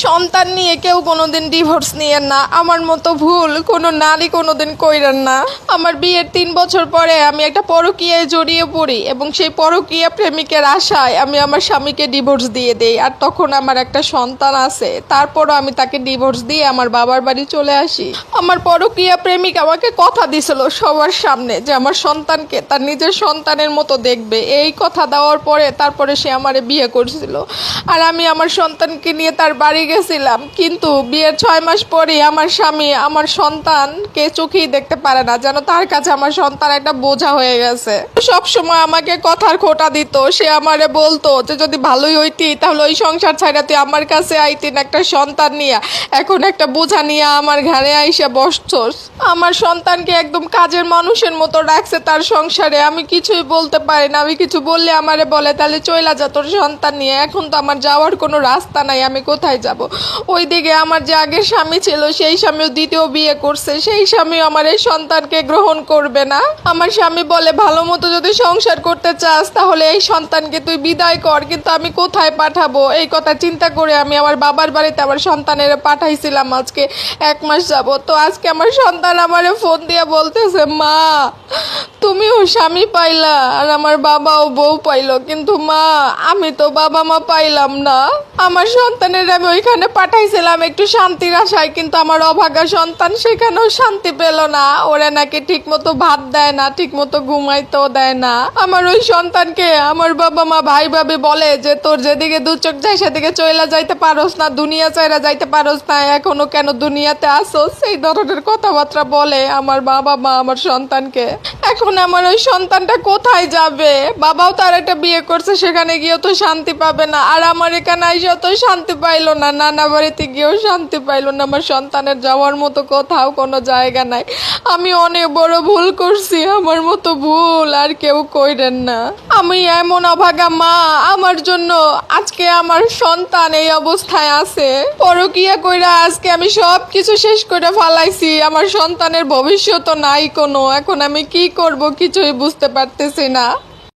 সন্তান নিয়ে কেউ কোনোদিন ডিভোর্স নিয়েন না। আমার মতো ভুল কোনো নারী কোনোদিন কইরেন না। আমার বিয়ের 3 বছর পরে আমি একটা পরকীয়ায় জড়িয়ে পড়ি এবং সেই পরকীয়া প্রেমিকের আশায় আমি আমার স্বামীকে ডিভোর্স দিয়ে দেই। আর তখন আমার একটা সন্তান আছে, তারপরও আমি তাকে ডিভোর্স দিয়ে আমার বাবার বাড়ি চলে আসি। আমার পরকীয়া প্রেমিক আমাকে কথা দিছিল সবার সামনে যে আমার সন্তানকে তার নিজের সন্তানের মতো দেখবে। এই কথা দেওয়ার পরে তারপরে সে আমারে বিয়ে করছিল। আর আমি আমার সন্তানকে নিয়ে তার বাড়ি গেছিলাম, কিন্তু বিয়ের 6 মাস পরে আমার স্বামী আমার সন্তানকে চোখেই দেখতে পারে না, যেন তার কাছে আমার সন্তান একটা বোঝা হয়ে গেছে। সব সময় আমাকে কথার খোঁটা দিত। সে আমারে বলতো যে যদি ভালোই হইতি তাহলে ওই সংসার ছাইড়া তুই আমার কাছে আইতিন একটা সন্তান নিয়ে, এখন একটা বোঝা নিয়ে আমার ঘাড়ে আইসা বসছস। আমার সন্তানকে একদম কাজের মানুষের মতো রাখছে তার সংসারে। আমি কিছুই বলতে পারি না, আমি কিছু বললে আমারে বলে তাহলে চইলা যা তোর সন্তান নিয়ে। এখন তো আমার যাওয়ার কোনো রাস্তা নাই, আমি কোথায় যাব? ওইদিকে আমার যে আগের স্বামী ছিল সেই স্বামীও দ্বিতীয় বিয়ে করছে, সেই স্বামীও আমার এই সন্তানকে গ্রহণ করবে না। আমার স্বামী বলে ভালো মতো যদি সংসার করতে চাস তাহলে এই সন্তানকে তুই বিদায় কর, কিন্তু আমি কোথায় পাঠাবো? এই কথা চিন্তা করে আমি আমার বাবার বাড়িতে আমার সন্তানের পাঠাইছিলাম আজকে 1 মাস যাব। তো আজকে আমার সন্তান আমারে ফোন দিয়ে বলতেছে, মা তুমিও স্বামী পাইলা আর আমার বাবাও বউ পাইলো, কিন্তু মা আমি তো বাবা মা পাইলাম না। আমার সন্তানের আমি ওইখানে পাঠাইছিলাম একটু শান্তির আশায়, কিন্তু আমার অভাগা সন্তান সেখানেও শান্তি পেল না। ওরা নাকি ঠিক মতো ভাত দেয় না, ঠিক মতো ঘুমাইতেও দেয় না। আমার ওই সন্তানকে আমার বাবা মা ভাই ভাবি বলে যে তোর যেদিকে দু চোখ যায় সেদিকে চইলা যাইতে পারোস না, দুনিয়া চাইরা যাইতে পারোস না, এখনো কেন দুনিয়াতে আসোস, এই ধরনের কথাবার্তা বলে আমার বাবা মা আমার সন্তানকে। এখন আমার ওই সন্তানটা কোথায় যাবে? বাবাও তার একটা বিয়ে করছে, সেখানে গিয়েও তো শান্তি পাবে না। আর আমার এখানে আইসেও তো শান্তি পাইলো না, নানা বাড়িতে গিয়েও শান্তি পাইলো না। আমার সন্তানের যাওয়ার মতো কোথাও কোনো জায়গা নাই। আমি অনেক বড় ভুল করছি, আমার মতো ভুল আর কেউ কইরেন না। আমি এমন অভাগা মা, আমার জন্য আজকে আমার সন্তান এই অবস্থায় আছে। পরকিয়া কইরা আজকে আমি সব কিছু শেষ করে ফালাইছি। আমার সন্তানের ভবিষ্যৎ নাই কোনো। এখন আমি কি করব কিছুই বুঝতে পারতেছি না।